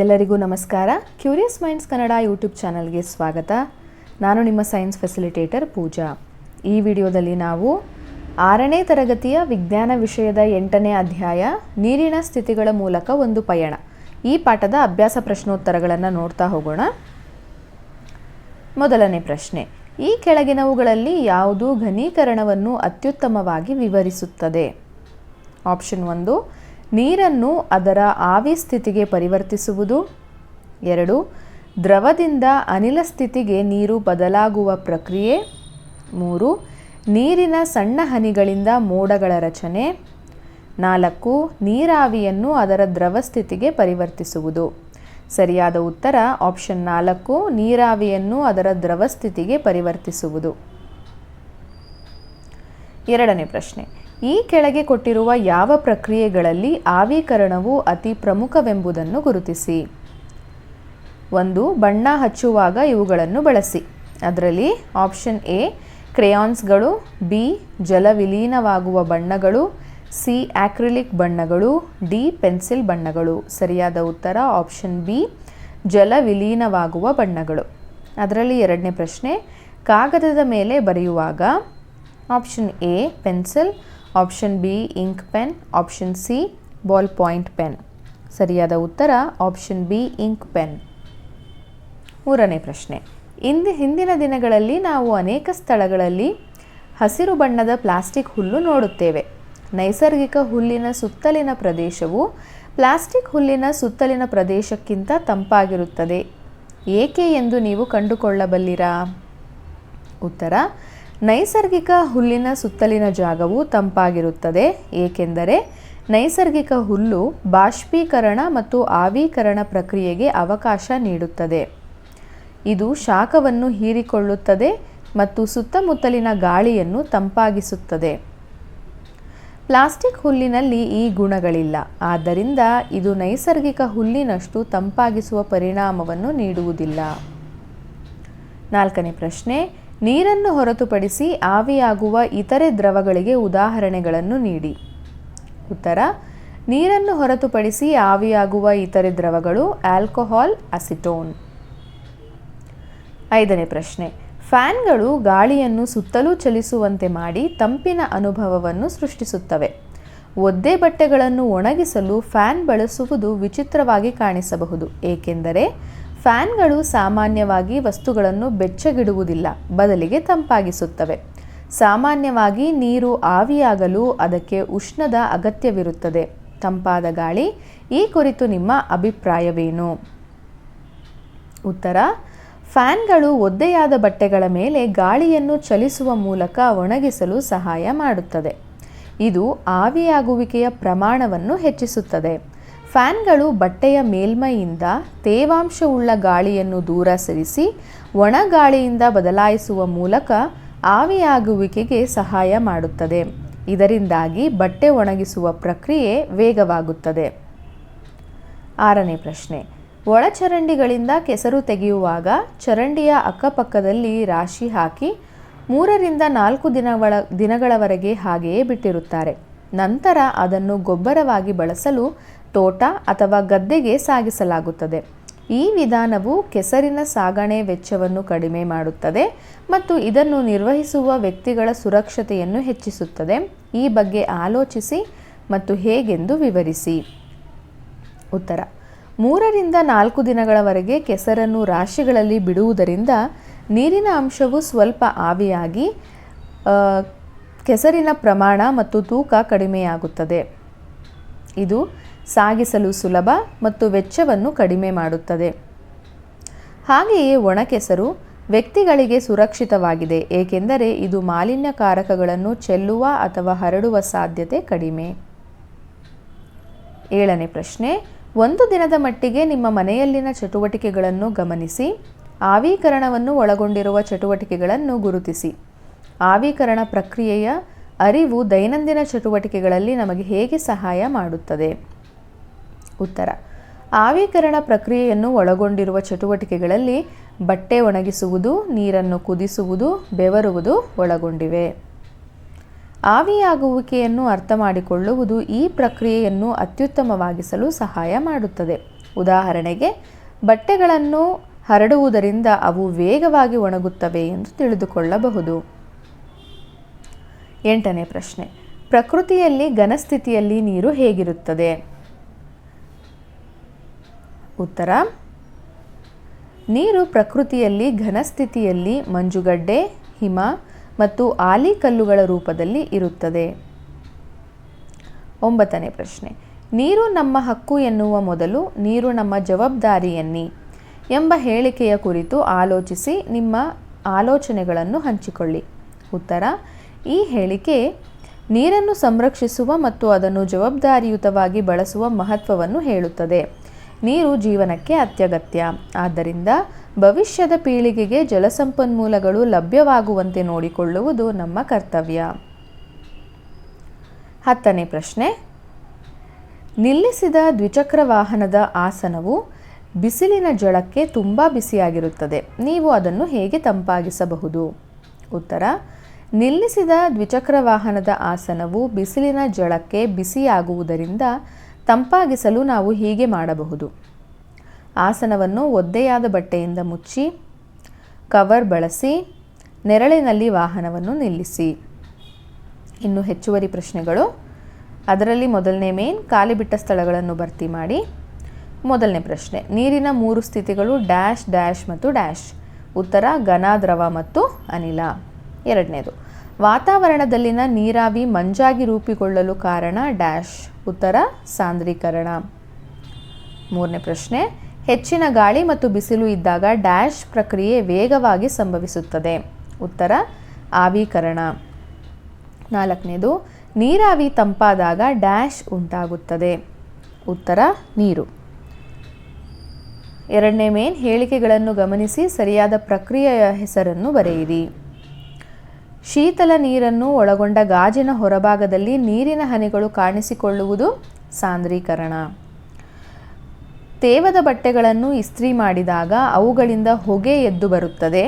ಎಲ್ಲರಿಗೂ ನಮಸ್ಕಾರ. Curious minds Kannada YouTube ಚಾನಲ್ಗೆ ಸ್ವಾಗತ. ನಾನು ನಿಮ್ಮ ಸೈನ್ಸ್ ಫೆಸಿಲಿಟೇಟರ್ ಪೂಜಾ. ಈ ವಿಡಿಯೋದಲ್ಲಿ ನಾವು 6ನೇ ತರಗತಿಯ ವಿಜ್ಞಾನ ವಿಷಯದ 8ನೇ ಅಧ್ಯಾಯ ನೀರಿನ ಸ್ಥಿತಿಗಳ ಮೂಲಕ ಒಂದು ಪಯಣ, ಈ ಪಾಠದ ಅಭ್ಯಾಸ ಪ್ರಶ್ನೋತ್ತರಗಳನ್ನು ನೋಡ್ತಾ ಹೋಗೋಣ. ಮೊದಲನೇ ಪ್ರಶ್ನೆ, ಈ ಕೆಳಗಿನವುಗಳಲ್ಲಿ ಯಾವುದು ಘನೀಕರಣವನ್ನು ಅತ್ಯುತ್ತಮವಾಗಿ ವಿವರಿಸುತ್ತದೆ? ಆಪ್ಷನ್ 1, ನೀರನ್ನು ಅದರ ಆವಿ ಸ್ಥಿತಿಗೆ ಪರಿವರ್ತಿಸುವುದು. 2, ದ್ರವದಿಂದ ಅನಿಲ ಸ್ಥಿತಿಗೆ ನೀರು ಬದಲಾಗುವ ಪ್ರಕ್ರಿಯೆ. 3, ನೀರಿನ ಸಣ್ಣ ಹನಿಗಳಿಂದ ಮೋಡಗಳ ರಚನೆ. 4, ನೀರಾವಿಯನ್ನು ಅದರ ದ್ರವ ಸ್ಥಿತಿಗೆ ಪರಿವರ್ತಿಸುವುದು. ಸರಿಯಾದ ಉತ್ತರ ಆಪ್ಷನ್ 4, ನೀರಾವಿಯನ್ನು ಅದರ ದ್ರವ ಸ್ಥಿತಿಗೆ ಪರಿವರ್ತಿಸುವುದು. ಎರಡನೇ ಪ್ರಶ್ನೆ, ಈ ಕೆಳಗೆ ಕೊಟ್ಟಿರುವ ಯಾವ ಪ್ರಕ್ರಿಯೆಗಳಲ್ಲಿ ಆವೀಕರಣವು ಅತಿ ಪ್ರಮುಖವೆಂಬುದನ್ನು ಗುರುತಿಸಿ? 1, ಬಣ್ಣ ಹಚ್ಚುವಾಗ ಇವುಗಳನ್ನು ಬಳಸಿ. ಅದರಲ್ಲಿ ಆಪ್ಷನ್ ಎ ಕ್ರೇಯಾನ್ಸ್ಗಳು, ಬಿ ಜಲ ವಿಲೀನವಾಗುವ ಬಣ್ಣಗಳು, ಸಿ ಆಕ್ರಿಲಿಕ್ ಬಣ್ಣಗಳು, ಡಿ ಪೆನ್ಸಿಲ್ ಬಣ್ಣಗಳು. ಸರಿಯಾದ ಉತ್ತರ ಆಪ್ಷನ್ ಬಿ ಜಲ ವಿಲೀನವಾಗುವ ಬಣ್ಣಗಳು. ಅದರಲ್ಲಿ ಎರಡನೇ ಪ್ರಶ್ನೆ, ಕಾಗದದ ಮೇಲೆ ಬರೆಯುವಾಗ option A pencil, option B ink pen, option C ball point pen. ಸರಿಯಾದ ಉತ್ತರ ಆಪ್ಷನ್ ಬಿ ಇಂಕ್ ಪೆನ್. ಮೂರನೇ ಪ್ರಶ್ನೆ, ಹಿಂದಿನ ದಿನಗಳಲ್ಲಿ ನಾವು ಅನೇಕ ಸ್ಥಳಗಳಲ್ಲಿ ಹಸಿರು ಬಣ್ಣದ ಪ್ಲಾಸ್ಟಿಕ್ ಹುಲ್ಲು ನೋಡುತ್ತೇವೆ. ನೈಸರ್ಗಿಕ ಹುಲ್ಲಿನ ಸುತ್ತಲಿನ ಪ್ರದೇಶವು ಪ್ಲಾಸ್ಟಿಕ್ ಹುಲ್ಲಿನ ಸುತ್ತಲಿನ ಪ್ರದೇಶಕ್ಕಿಂತ ತಂಪಾಗಿರುತ್ತದೆ ಏಕೆ ಎಂದು ನೀವು ಕಂಡುಕೊಳ್ಳಬಲ್ಲಿರಾ? ಉತ್ತರ, ನೈಸರ್ಗಿಕ ಹುಲ್ಲಿನ ಸುತ್ತಲಿನ ಜಾಗವು ತಂಪಾಗಿರುತ್ತದೆ ಏಕೆಂದರೆ ನೈಸರ್ಗಿಕ ಹುಲ್ಲು ಬಾಷ್ಪೀಕರಣ ಮತ್ತು ಆವೀಕರಣ ಪ್ರಕ್ರಿಯೆಗೆ ಅವಕಾಶ ನೀಡುತ್ತದೆ. ಇದು ಶಾಖವನ್ನು ಹೀರಿಕೊಳ್ಳುತ್ತದೆ ಮತ್ತು ಸುತ್ತಮುತ್ತಲಿನ ಗಾಳಿಯನ್ನು ತಂಪಾಗಿಸುತ್ತದೆ. ಪ್ಲಾಸ್ಟಿಕ್ ಹುಲ್ಲಿನಲ್ಲಿ ಈ ಗುಣಗಳಿಲ್ಲ, ಆದ್ದರಿಂದ ಇದು ನೈಸರ್ಗಿಕ ಹುಲ್ಲಿನಷ್ಟು ತಂಪಾಗಿಸುವ ಪರಿಣಾಮವನ್ನು ನೀಡುವುದಿಲ್ಲ. ನಾಲ್ಕನೇ ಪ್ರಶ್ನೆ, ನೀರನ್ನು ಹೊರತುಪಡಿಸಿ ಆವಿಯಾಗುವ ಇತರೆ ದ್ರವಗಳಿಗೆ ಉದಾಹರಣೆಗಳನ್ನು ನೀಡಿ. ಉತ್ತರ, ನೀರನ್ನು ಹೊರತುಪಡಿಸಿ ಆವಿಯಾಗುವ ಇತರೆ ದ್ರವಗಳು ಆಲ್ಕೋಹಾಲ್, ಅಸಿಟೋನ್. ಐದನೇ ಪ್ರಶ್ನೆ, ಫ್ಯಾನ್ಗಳು ಗಾಳಿಯನ್ನು ಸುತ್ತಲೂ ಚಲಿಸುವಂತೆ ಮಾಡಿ ತಂಪಿನ ಅನುಭವವನ್ನು ಸೃಷ್ಟಿಸುತ್ತವೆ. ಒದ್ದೆ ಬಟ್ಟೆಗಳನ್ನು ಒಣಗಿಸಲು ಫ್ಯಾನ್ ಬಳಸುವುದು ವಿಚಿತ್ರವಾಗಿ ಕಾಣಿಸಬಹುದು ಏಕೆಂದರೆ ಫ್ಯಾನ್ಗಳು ಸಾಮಾನ್ಯವಾಗಿ ವಸ್ತುಗಳನ್ನು ಬೆಚ್ಚಗಿಡುವುದಿಲ್ಲ, ಬದಲಿಗೆ ತಂಪಾಗಿಸುತ್ತವೆ. ಸಾಮಾನ್ಯವಾಗಿ ನೀರು ಆವಿಯಾಗಲು ಅದಕ್ಕೆ ಉಷ್ಣದ ಅಗತ್ಯವಿರುತ್ತದೆ. ತಂಪಾದ ಗಾಳಿ, ಈ ಕುರಿತು ನಿಮ್ಮ ಅಭಿಪ್ರಾಯವೇನು? ಉತ್ತರ, ಫ್ಯಾನ್ಗಳು ಒದ್ದೆಯಾದ ಬಟ್ಟೆಗಳ ಮೇಲೆ ಗಾಳಿಯನ್ನು ಚಲಿಸುವ ಮೂಲಕ ಒಣಗಿಸಲು ಸಹಾಯ ಮಾಡುತ್ತದೆ. ಇದು ಆವಿಯಾಗುವಿಕೆಯ ಪ್ರಮಾಣವನ್ನು ಹೆಚ್ಚಿಸುತ್ತದೆ. ಫ್ಯಾನ್ಗಳು ಬಟ್ಟೆಯ ಮೇಲ್ಮೈಯಿಂದ ತೇವಾಂಶವುಳ್ಳ ಗಾಳಿಯನ್ನು ದೂರ ಸರಿಸಿ ಒಣ ಗಾಳಿಯಿಂದ ಬದಲಾಯಿಸುವ ಮೂಲಕ ಆವಿಯಾಗುವಿಕೆಗೆ ಸಹಾಯ ಮಾಡುತ್ತದೆ. ಇದರಿಂದಾಗಿ ಬಟ್ಟೆ ಒಣಗಿಸುವ ಪ್ರಕ್ರಿಯೆ ವೇಗವಾಗುತ್ತದೆ. ಆರನೇ ಪ್ರಶ್ನೆ, ಒಳಚರಂಡಿಗಳಿಂದ ಕೆಸರು ತೆಗೆಯುವಾಗ ಚರಂಡಿಯ ಅಕ್ಕಪಕ್ಕದಲ್ಲಿ ರಾಶಿ ಹಾಕಿ 3ರಿಂದ 4 ದಿನಗಳವರೆಗೆ ಹಾಗೆಯೇ ಬಿಟ್ಟಿರುತ್ತಾರೆ. ನಂತರ ಅದನ್ನು ಗೊಬ್ಬರವಾಗಿ ಬಳಸಲು ತೋಟ ಅಥವಾ ಗದ್ದೆಗೆ ಸಾಗಿಸಲಾಗುತ್ತದೆ. ಈ ವಿಧಾನವು ಕೆಸರಿನ ಸಾಗಣೆ ವೆಚ್ಚವನ್ನು ಕಡಿಮೆ ಮಾಡುತ್ತದೆ ಮತ್ತು ಇದನ್ನು ನಿರ್ವಹಿಸುವ ವ್ಯಕ್ತಿಗಳ ಸುರಕ್ಷತೆಯನ್ನು ಹೆಚ್ಚಿಸುತ್ತದೆ. ಈ ಬಗ್ಗೆ ಆಲೋಚಿಸಿ ಮತ್ತು ಹೇಗೆಂದು ವಿವರಿಸಿ. ಉತ್ತರ, 3ರಿಂದ 4 ದಿನಗಳವರೆಗೆ ಕೆಸರನ್ನು ರಾಶಿಗಳಲ್ಲಿ ಬಿಡುವುದರಿಂದ ನೀರಿನ ಅಂಶವು ಸ್ವಲ್ಪ ಆವಿಯಾಗಿ ಕೆಸರಿನ ಪ್ರಮಾಣ ಮತ್ತು ತೂಕ ಕಡಿಮೆಯಾಗುತ್ತದೆ. ಇದು ಸಾಗಿಸಲು ಸುಲಭ ಮತ್ತು ವೆಚ್ಚವನ್ನು ಕಡಿಮೆ ಮಾಡುತ್ತದೆ. ಹಾಗೆಯೇ ಒಣ ಕೆಸರು ವ್ಯಕ್ತಿಗಳಿಗೆ ಸುರಕ್ಷಿತವಾಗಿದೆ ಏಕೆಂದರೆ ಇದು ಮಾಲಿನ್ಯಕಾರಕಗಳನ್ನು ಚೆಲ್ಲುವ ಅಥವಾ ಹರಡುವ ಸಾಧ್ಯತೆ ಕಡಿಮೆ. ಏಳನೇ ಪ್ರಶ್ನೆ, ಒಂದು ದಿನದ ಮಟ್ಟಿಗೆ ನಿಮ್ಮ ಮನೆಯಲ್ಲಿನ ಚಟುವಟಿಕೆಗಳನ್ನು ಗಮನಿಸಿ. ಆವೀಕರಣವನ್ನು ಒಳಗೊಂಡಿರುವ ಚಟುವಟಿಕೆಗಳನ್ನು ಗುರುತಿಸಿ. ಆವೀಕರಣ ಪ್ರಕ್ರಿಯೆಯ ಅರಿವು ದೈನಂದಿನ ಚಟುವಟಿಕೆಗಳಲ್ಲಿ ನಮಗೆ ಹೇಗೆ ಸಹಾಯ ಮಾಡುತ್ತದೆ? ಉತ್ತರ, ಆವೀಕರಣ ಪ್ರಕ್ರಿಯೆಯನ್ನು ಒಳಗೊಂಡಿರುವ ಚಟುವಟಿಕೆಗಳಲ್ಲಿ ಬಟ್ಟೆ ಒಣಗಿಸುವುದು, ನೀರನ್ನು ಕುದಿಸುವುದು, ಬೆವರುವುದು ಒಳಗೊಂಡಿವೆ. ಆವಿಯಾಗುವಿಕೆಯನ್ನು ಅರ್ಥಮಾಡಿಕೊಳ್ಳುವುದು ಈ ಪ್ರಕ್ರಿಯೆಯನ್ನು ಅತ್ಯುತ್ತಮವಾಗಿಸಲು ಸಹಾಯ ಮಾಡುತ್ತದೆ. ಉದಾಹರಣೆಗೆ, ಬಟ್ಟೆಗಳನ್ನು ಹರಡುವುದರಿಂದ ಅವು ವೇಗವಾಗಿ ಒಣಗುತ್ತವೆ ಎಂದು ತಿಳಿದುಕೊಳ್ಳಬಹುದು. 8ನೇ ಪ್ರಶ್ನೆ, ಪ್ರಕೃತಿಯಲ್ಲಿ ಘನಸ್ಥಿತಿಯಲ್ಲಿ ನೀರು ಹೇಗಿರುತ್ತದೆ? ಉತ್ತರ, ನೀರು ಪ್ರಕೃತಿಯಲ್ಲಿ ಘನಸ್ಥಿತಿಯಲ್ಲಿ ಮಂಜುಗಡ್ಡೆ, ಹಿಮ ಮತ್ತು ಆಲಿಕಲ್ಲುಗಳ ರೂಪದಲ್ಲಿ ಇರುತ್ತದೆ. 9ನೇ ಪ್ರಶ್ನೆ, ನೀರು ನಮ್ಮ ಹಕ್ಕು ಎನ್ನುವ ಮೊದಲು ನೀರು ನಮ್ಮ ಜವಾಬ್ದಾರಿ ಎನ್ನಿ ಎಂಬ ಹೇಳಿಕೆಯ ಕುರಿತು ಆಲೋಚಿಸಿ ನಿಮ್ಮ ಆಲೋಚನೆಗಳನ್ನು ಹಂಚಿಕೊಳ್ಳಿ. ಉತ್ತರ, ಈ ಹೇಳಿಕೆ ನೀರನ್ನು ಸಂರಕ್ಷಿಸುವ ಮತ್ತು ಅದನ್ನು ಜವಾಬ್ದಾರಿಯುತವಾಗಿ ಬಳಸುವ ಮಹತ್ವವನ್ನು ಹೇಳುತ್ತದೆ. ನೀರು ಜೀವನಕ್ಕೆ ಅತ್ಯಗತ್ಯ. ಆದ್ದರಿಂದ ಭವಿಷ್ಯದ ಪೀಳಿಗೆಗೆ ಜಲಸಂಪನ್ಮೂಲಗಳು ಲಭ್ಯವಾಗುವಂತೆ ನೋಡಿಕೊಳ್ಳುವುದು ನಮ್ಮ ಕರ್ತವ್ಯ. 10ನೇ ಪ್ರಶ್ನೆ, ನಿಲ್ಲಿಸಿದ ದ್ವಿಚಕ್ರ ವಾಹನದ ಆಸನವು ಬಿಸಿಲಿನ ಝಳಕ್ಕೆ ತುಂಬ ಬಿಸಿಯಾಗಿರುತ್ತದೆ. ನೀವು ಅದನ್ನು ಹೇಗೆ ತಂಪಾಗಿಸಬಹುದು? ಉತ್ತರ, ನಿಲ್ಲಿಸಿದ ದ್ವಿಚಕ್ರ ವಾಹನದ ಆಸನವು ಬಿಸಿಲಿನ ಝಳಕ್ಕೆ ಬಿಸಿಯಾಗುವುದರಿಂದ ತಂಪಾಗಿಸಲು ನಾವು ಹೀಗೆ ಮಾಡಬಹುದು. ಆಸನವನ್ನು ಒದ್ದೆಯಾದ ಬಟ್ಟೆಯಿಂದ ಮುಚ್ಚಿ, ಕವರ್ ಬಳಸಿ, ನೆರಳಿನಲ್ಲಿ ವಾಹನವನ್ನು ನಿಲ್ಲಿಸಿ. ಇನ್ನು ಹೆಚ್ಚುವರಿ ಪ್ರಶ್ನೆಗಳು. ಅದರಲ್ಲಿ ಮೊದಲನೇ ಮೇನ್, ಖಾಲಿ ಬಿಟ್ಟ ಸ್ಥಳಗಳನ್ನು ಭರ್ತಿ ಮಾಡಿ. ಮೊದಲನೇ ಪ್ರಶ್ನೆ, ನೀರಿನ 3 ಸ್ಥಿತಿಗಳು ಡ್ಯಾಶ್ ಡ್ಯಾಶ್ ಮತ್ತು ಡ್ಯಾಶ್. ಉತ್ತರ, ಘನ, ದ್ರವ ಮತ್ತು ಅನಿಲ. ಎರಡನೇದು, ವಾತಾವರಣದಲ್ಲಿನ ನೀರಾವಿ ಮಂಜಾಗಿ ರೂಪುಗೊಳ್ಳಲು ಕಾರಣ ಡ್ಯಾಶ್. ಉತ್ತರ, ಸಾಂದ್ರೀಕರಣ. ಮೂರನೇ ಪ್ರಶ್ನೆ, ಹೆಚ್ಚಿನ ಗಾಳಿ ಮತ್ತು ಬಿಸಿಲು ಇದ್ದಾಗ ಡ್ಯಾಶ್ ಪ್ರಕ್ರಿಯೆ ವೇಗವಾಗಿ ಸಂಭವಿಸುತ್ತದೆ. ಉತ್ತರ, ಆವಿಕರಣ. ನಾಲ್ಕನೇದು, ನೀರಾವಿ ತಂಪಾದಾಗ ಡ್ಯಾಶ್ ಉಂಟಾಗುತ್ತದೆ. ಉತ್ತರ, ನೀರು. ಎರಡನೇ ಮೇನ್, ಹೇಳಿಕೆಗಳನ್ನು ಗಮನಿಸಿ ಸರಿಯಾದ ಪ್ರಕ್ರಿಯೆಯ ಹೆಸರನ್ನು ಬರೆಯಿರಿ. ಶೀತಲ ನೀರನ್ನು ಒಳಗೊಂಡ ಗಾಜಿನ ಹೊರಭಾಗದಲ್ಲಿ ನೀರಿನ ಹನಿಗಳು ಕಾಣಿಸಿಕೊಳ್ಳುವುದು ಸಾಂದ್ರೀಕರಣ. ತೇವದ ಬಟ್ಟೆಗಳನ್ನು ಇಸ್ತ್ರಿ ಮಾಡಿದಾಗ ಅವುಗಳಿಂದ ಹೊಗೆ ಎದ್ದು ಬರುತ್ತದೆ,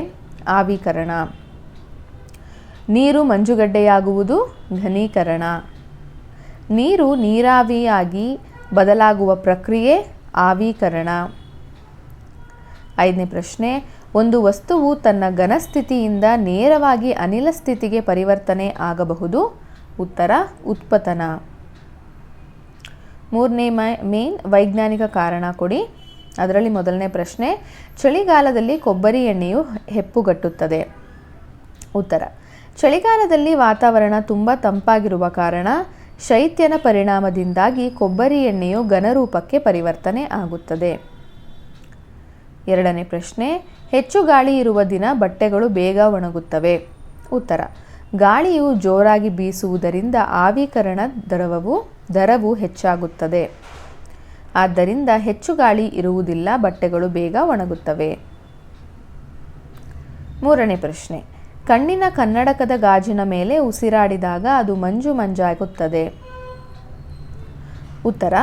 ಆವಿಕರಣ. ನೀರು ಮಂಜುಗಡ್ಡೆಯಾಗುವುದು ಘನೀಕರಣ. ನೀರು ನೀರಾವಿಯಾಗಿ ಬದಲಾಗುವ ಪ್ರಕ್ರಿಯೆ ಆವಿಕರಣ. ಐದನೇ ಪ್ರಶ್ನೆ, ಒಂದು ವಸ್ತುವು ತನ್ನ ಘನಸ್ಥಿತಿಯಿಂದ ನೇರವಾಗಿ ಅನಿಲ ಸ್ಥಿತಿಗೆ ಪರಿವರ್ತನೆ ಆಗಬಹುದು. ಉತ್ತರ, ಉತ್ಪತನ. ಮೂರನೇ ಮೇನ್, ವೈಜ್ಞಾನಿಕ ಕಾರಣ ಕೊಡಿ. ಅದರಲ್ಲಿ ಮೊದಲನೇ ಪ್ರಶ್ನೆ, ಚಳಿಗಾಲದಲ್ಲಿ ಕೊಬ್ಬರಿ ಎಣ್ಣೆಯು ಹೆಪ್ಪುಗಟ್ಟುತ್ತದೆ. ಉತ್ತರ, ಚಳಿಗಾಲದಲ್ಲಿ ವಾತಾವರಣ ತುಂಬ ತಂಪಾಗಿರುವ ಕಾರಣ ಶೈತ್ಯನ ಪರಿಣಾಮದಿಂದಾಗಿ ಕೊಬ್ಬರಿ ಎಣ್ಣೆಯು ಘನರೂಪಕ್ಕೆ ಪರಿವರ್ತನೆ ಆಗುತ್ತದೆ. ಎರಡನೇ ಪ್ರಶ್ನೆ, ಹೆಚ್ಚು ಗಾಳಿ ಇರುವ ದಿನ ಬಟ್ಟೆಗಳು ಬೇಗ ಒಣಗುತ್ತವೆ. ಉತ್ತರ, ಗಾಳಿಯು ಜೋರಾಗಿ ಬೀಸುವುದರಿಂದ ಆವಿಕರಣ ದರವು ಹೆಚ್ಚಾಗುತ್ತದೆ. ಆದ್ದರಿಂದ ಹೆಚ್ಚು ಗಾಳಿ ಇರುವುದಿಲ್ಲ, ಬಟ್ಟೆಗಳು ಬೇಗ ಒಣಗುತ್ತವೆ. ಮೂರನೇ ಪ್ರಶ್ನೆ, ಕಣ್ಣಿನ ಕನ್ನಡಕದ ಗಾಜಿನ ಮೇಲೆ ಉಸಿರಾಡಿದಾಗ ಅದು ಮಂಜು ಮಂಜಾಗುತ್ತದೆ. ಉತ್ತರ,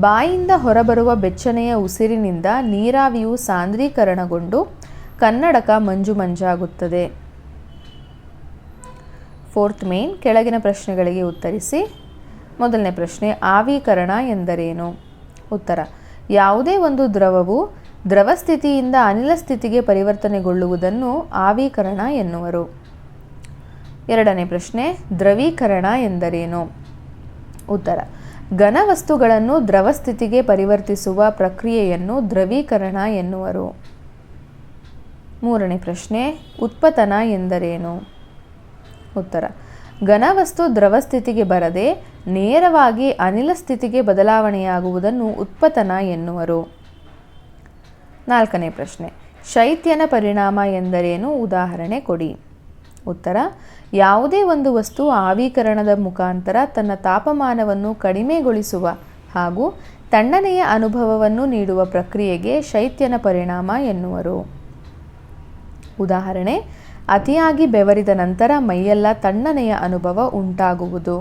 ಬಾಯಿಂದ ಹೊರಬರುವ ಬೆಚ್ಚನೆಯ ಉಸಿರಿನಿಂದ ನೀರಾವಿಯು ಸಾಂದ್ರೀಕರಣಗೊಂಡು ಕನ್ನಡಕ ಮಂಜು ಮಂಜಾಗುತ್ತದೆ. ಫೋರ್ತ್ ಮೇನ್, ಕೆಳಗಿನ ಪ್ರಶ್ನೆಗಳಿಗೆ ಉತ್ತರಿಸಿ. ಮೊದಲನೇ ಪ್ರಶ್ನೆ, ಆವಿಕರಣ ಎಂದರೇನು? ಉತ್ತರ, ಯಾವುದೇ ಒಂದು ದ್ರವವು ದ್ರವ ಸ್ಥಿತಿಯಿಂದ ಅನಿಲ ಸ್ಥಿತಿಗೆ ಪರಿವರ್ತನೆಗೊಳ್ಳುವುದನ್ನು ಆವಿಕರಣ ಎನ್ನುವರು. ಎರಡನೇ ಪ್ರಶ್ನೆ, ದ್ರವೀಕರಣ ಎಂದರೇನು? ಉತ್ತರ, ಘನ ವಸ್ತುಗಳನ್ನು ದ್ರವ ಸ್ಥಿತಿಗೆ ಪರಿವರ್ತಿಸುವ ಪ್ರಕ್ರಿಯೆಯನ್ನು ದ್ರವೀಕರಣ ಎನ್ನುವರು. ಮೂರನೇ ಪ್ರಶ್ನೆ, ಉತ್ಪತನ ಎಂದರೇನು? ಉತ್ತರ, ಘನವಸ್ತು ದ್ರವ ಸ್ಥಿತಿಗೆ ಬರದೆ ನೇರವಾಗಿ ಅನಿಲ ಸ್ಥಿತಿಗೆ ಬದಲಾವಣೆಯಾಗುವುದನ್ನು ಉತ್ಪತನ ಎನ್ನುವರು. ನಾಲ್ಕನೇ ಪ್ರಶ್ನೆ, ಶೈತ್ಯನ ಪರಿಣಾಮ ಎಂದರೇನು? ಉದಾಹರಣೆ ಕೊಡಿ. ಉತ್ತರ, ಯಾವುದೇ ಒಂದು ವಸ್ತು ಆವಿಕರಣದ ಮುಖಾಂತರ ತನ್ನ ತಾಪಮಾನವನ್ನು ಕಡಿಮೆಗೊಳಿಸುವ ಹಾಗೂ ತಣ್ಣನೆಯ ಅನುಭವವನ್ನು ನೀಡುವ ಪ್ರಕ್ರಿಯೆಗೆ ಶೈತ್ಯನ ಪರಿಣಾಮ ಎನ್ನುವರು. ಉದಾಹರಣೆ, ಅತಿಯಾಗಿ ಬೆವರಿದ ನಂತರ ಮೈಯೆಲ್ಲ ತಣ್ಣನೆಯ ಅನುಭವ ಉಂಟಾಗುವುದು.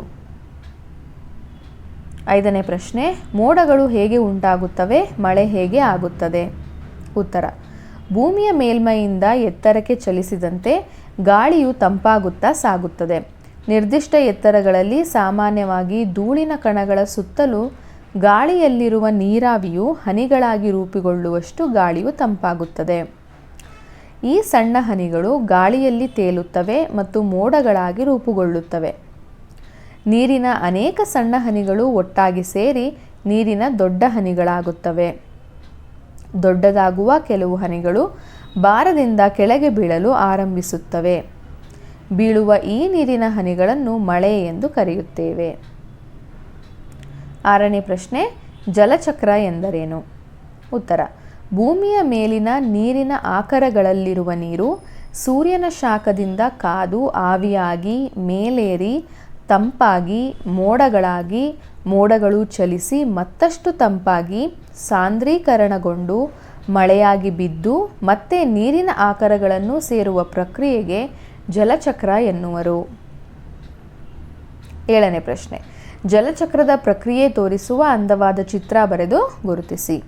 ಐದನೇ ಪ್ರಶ್ನೆ, ಮೋಡಗಳು ಹೇಗೆ ಉಂಟಾಗುತ್ತವೆ? ಮಳೆ ಹೇಗೆ ಆಗುತ್ತದೆ? ಉತ್ತರ, ಭೂಮಿಯ ಮೇಲ್ಮೈಯಿಂದ ಎತ್ತರಕ್ಕೆ ಚಲಿಸಿದಂತೆ ಗಾಳಿಯು ತಂಪಾಗುತ್ತಾ ಸಾಗುತ್ತದೆ. ನಿರ್ದಿಷ್ಟ ಎತ್ತರಗಳಲ್ಲಿ ಸಾಮಾನ್ಯವಾಗಿ ಧೂಳಿನ ಕಣಗಳ ಸುತ್ತಲೂ ಗಾಳಿಯಲ್ಲಿರುವ ನೀರಾವಿಯು ಹನಿಗಳಾಗಿ ರೂಪುಗೊಳ್ಳುವಷ್ಟು ಗಾಳಿಯು ತಂಪಾಗುತ್ತದೆ. ಈ ಸಣ್ಣ ಹನಿಗಳು ಗಾಳಿಯಲ್ಲಿ ತೇಲುತ್ತವೆ ಮತ್ತು ಮೋಡಗಳಾಗಿ ರೂಪುಗೊಳ್ಳುತ್ತವೆ. ನೀರಿನ ಅನೇಕ ಸಣ್ಣ ಹನಿಗಳು ಒಟ್ಟಾಗಿ ಸೇರಿ ನೀರಿನ ದೊಡ್ಡ ಹನಿಗಳಾಗುತ್ತವೆ. ದೊಡ್ಡದಾಗುವ ಕೆಲವು ಹನಿಗಳು ಭಾರದಿಂದ ಕೆಳಗೆ ಬೀಳಲು ಆರಂಭಿಸುತ್ತವೆ. ಬೀಳುವ ಈ ನೀರಿನ ಹನಿಗಳನ್ನು ಮಳೆ ಎಂದು ಕರೆಯುತ್ತೇವೆ. 6ನೇ ಪ್ರಶ್ನೆ, ಜಲಚಕ್ರ ಎಂದರೇನು? ಉತ್ತರ: ಭೂಮಿಯ ಮೇಲಿನ ನೀರಿನ ಆಕರಗಳಲ್ಲಿರುವ ನೀರು ಸೂರ್ಯನ ಶಾಖದಿಂದ ಕಾದು ಆವಿಯಾಗಿ ಮೇಲೇರಿ ತಂಪಾಗಿ ಮೋಡಗಳಾಗಿ, ಮೋಡಗಳು ಚಲಿಸಿ ಮತ್ತಷ್ಟು ತಂಪಾಗಿ ಸಾಂದ್ರೀಕರಣಗೊಂಡು ಮಳೆಯಾಗಿ ಬಿದ್ದು ಮತ್ತೆ ನೀರಿನ ಆಕರಗಳನ್ನು ಸೇರುವ ಪ್ರಕ್ರಿಯೆಗೆ ಜಲಚಕ್ರ ಎನ್ನುವರು. 7ನೇ ಪ್ರಶ್ನೆ, ಜಲಚಕ್ರದ ಪ್ರಕ್ರಿಯೆ ತೋರಿಸುವ ಅಂದವಾದ ಚಿತ್ರ ಬರೆದು ಗುರುತಿಸಿ.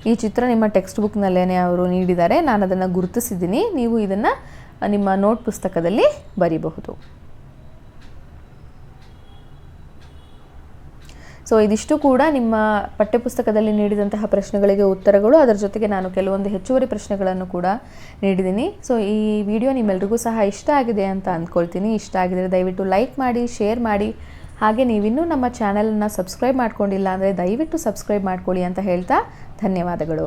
ಈ ಚಿತ್ರ ನಿಮ್ಮ ಟೆಕ್ಸ್ಟ್ ಬುಕ್ನಲ್ಲೇ ಅವರು ನೀಡಿದ್ದಾರೆ. ನಾನು ಅದನ್ನು ಗುರುತಿಸಿದ್ದೀನಿ. ನೀವು ಇದನ್ನು ನಿಮ್ಮ ನೋಟ್ ಪುಸ್ತಕದಲ್ಲಿ ಬರೀಬಹುದು. ಸೊ ಇದಿಷ್ಟು ಕೂಡ ನಿಮ್ಮ ಪಠ್ಯಪುಸ್ತಕದಲ್ಲಿ ನೀಡಿದಂತಹ ಪ್ರಶ್ನೆಗಳಿಗೆ ಉತ್ತರಗಳು. ಅದರ ಜೊತೆಗೆ ನಾನು ಕೆಲವೊಂದು ಹೆಚ್ಚುವರಿ ಪ್ರಶ್ನೆಗಳನ್ನು ಕೂಡ ನೀಡಿದ್ದೀನಿ. ಸೊ ಈ ವಿಡಿಯೋ ನಿಮ್ಮೆಲ್ರಿಗೂ ಸಹ ಇಷ್ಟ ಆಗಿದೆ ಅಂತ ಅಂದ್ಕೊಳ್ತೀನಿ. ಇಷ್ಟ ಆಗಿದರೆ ದಯವಿಟ್ಟು ಲೈಕ್ ಮಾಡಿ, ಶೇರ್ ಮಾಡಿ. ಹಾಗೆ ನೀವಿನ್ನೂ ನಮ್ಮ ಚಾನಲನ್ನು ಸಬ್ಸ್ಕ್ರೈಬ್ ಮಾಡ್ಕೊಂಡಿಲ್ಲ ಅಂದರೆ ದಯವಿಟ್ಟು ಸಬ್ಸ್ಕ್ರೈಬ್ ಮಾಡ್ಕೊಳ್ಳಿ ಅಂತ ಹೇಳ್ತಾ ಧನ್ಯವಾದಗಳು.